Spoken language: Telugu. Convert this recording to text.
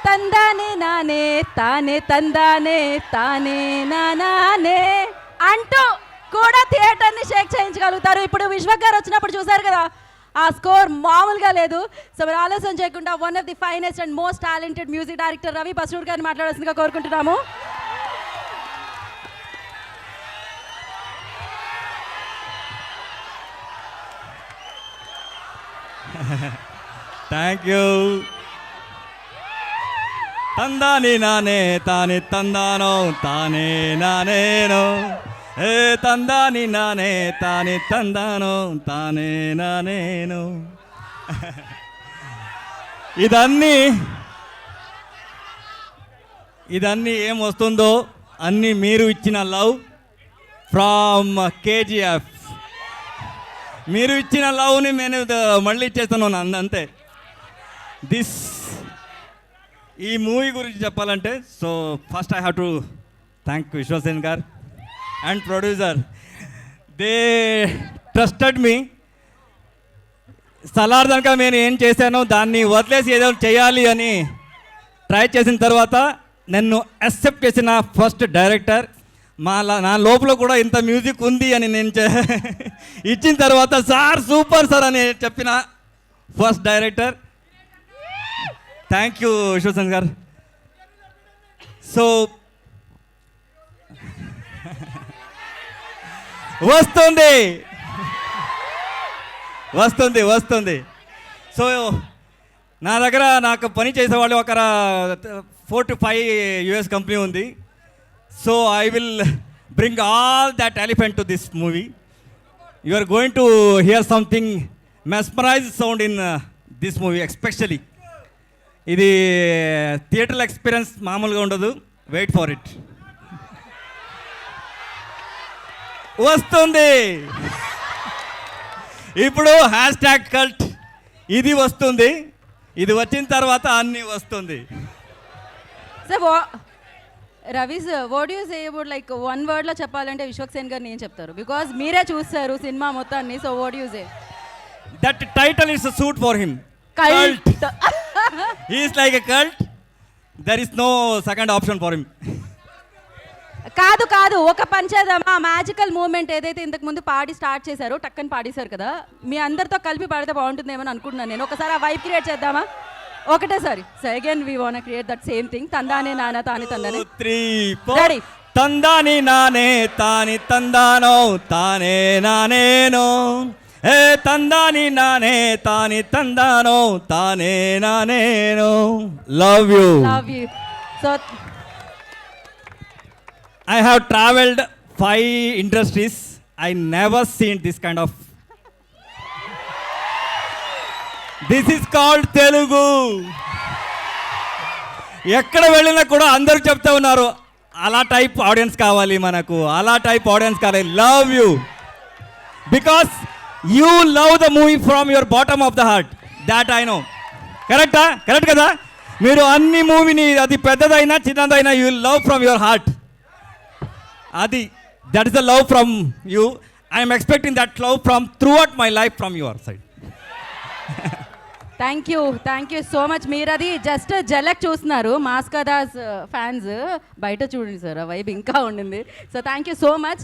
తందానే నానే తానే తందానే తానే నానే అంటూ కూడా థియేటర్ని షేక్ చేయించగలుగుతారు. ఇప్పుడు విశ్వక్ గారు వచ్చినప్పుడు చూసారు కదా, ఆ స్కోర్ మామూలుగా లేదు. సో మీరు ఆలస్యం చేయకుండా one of the finest and most talented music director Ravi Basrur గారిని మాట్లాడాల్సిందిగా కోరుకుంటున్నాము. Thank you. తందాని నానే తాని తందానో తానే నానేనో, ఏ తందాని నానే తాని తందానో తానే నానేను. ఇదన్నీ ఏం వస్తుందో అన్నీ మీరు ఇచ్చిన లవ్ ఫ్రమ్ కేజీఎఫ్. మీరు ఇచ్చిన లవ్ని నేను మళ్ళీ ఇచ్చేస్తున్నాను అంతే. ఈ మూవీ గురించి చెప్పాలంటే, so first I have to thank Vishwaksen garu and producer. They trusted me. సలార్దనక నేను ఏం చేశానో దాన్ని వదిలేసి ఏదో చేయాలి అని ట్రై చేసిన తర్వాత నన్ను యాక్సెప్ట్ చేసిన ఫస్ట్ డైరెక్టర్. నా లోపల కూడా ఇంత మ్యూజిక్ ఉంది అని నేను ఇచ్చిన తర్వాత సార్ సూపర్ సార్ అని చెప్పిన first director. Thank you Vishwasen గారు. సో వస్తుంది. సో నా దగ్గర నాకు పని చేసేవాళ్ళు ఒక 4 to 5 US కంపెనీ ఉంది. So I will bring all that element to this movie. You are going to hear something mesmerize sound in this movie. Especially ఇది థియేటర్ ఎక్స్పీరియన్స్ మామూలుగా ఉండదు. Wait for it. వస్తుంది ఇప్పుడు #cult. ఇది వస్తుంది. ఇది వచ్చిన తర్వాత అన్నీ వస్తుంది. Sir Ravi sir, what you say about like one వర్డ్లో చెప్పాలంటే విశ్వక్ సేన్ గారు నేను చెప్తారు, బికాజ్ మీరే చూస్తారు సినిమా మొత్తాన్ని. So what you say? That title is suit for him. Cult. He is like a cult. There is no second option for him. కాదు ఒక పని చేద్దామా? మ్యాజికల్ మూమెంట్ ఏదైతే ఇంతకు ముందు పాడి స్టార్ట్ చేశారో టక్కని పాడేశారు కదా, మీ అందరితో కలిపి పాడితే బాగుంటుందేమో అనుకుంటున్నాను నేను. ఒకసారి ఆ వైబ్ క్రియేట్ చేద్దామా ఒకటేసారి? So again we want create that same thing. తందానే నానా తాని తందానే 3 4 తందాని నానే తాని తందానో తానే నానేనో, ఏ తందాని నానే తాని తందానో తానే నానేనో. Love you. So I have traveled 5 industries. I never seen this kind of. This is called Telugu. ఎక్కడ వెళ్ళినా కూడా అందరూ చెప్తా ఉన్నారు, అలా టైప్ ఆడియన్స్ కావాలి మనకు, అలా టైప్ ఆడియన్స్ కావాలి. Love you because you love the movie from your bottom of the heart. That I know. Correct కదా? మీరు అన్ని మూవీని, అది పెద్దదైనా చిన్నదైనా, you love from your heart. That is the love from you. I am expecting that love from throughout my life from your side. Thank you so much. మీరు అది జస్ట్ జలక్ చూస్తున్నారు, మాస్కా దాస్ ఫ్యాన్స్ బయట చూడండి సార్, ఆ వైబ్ ఇంకా ఉండింది. So thank you so much.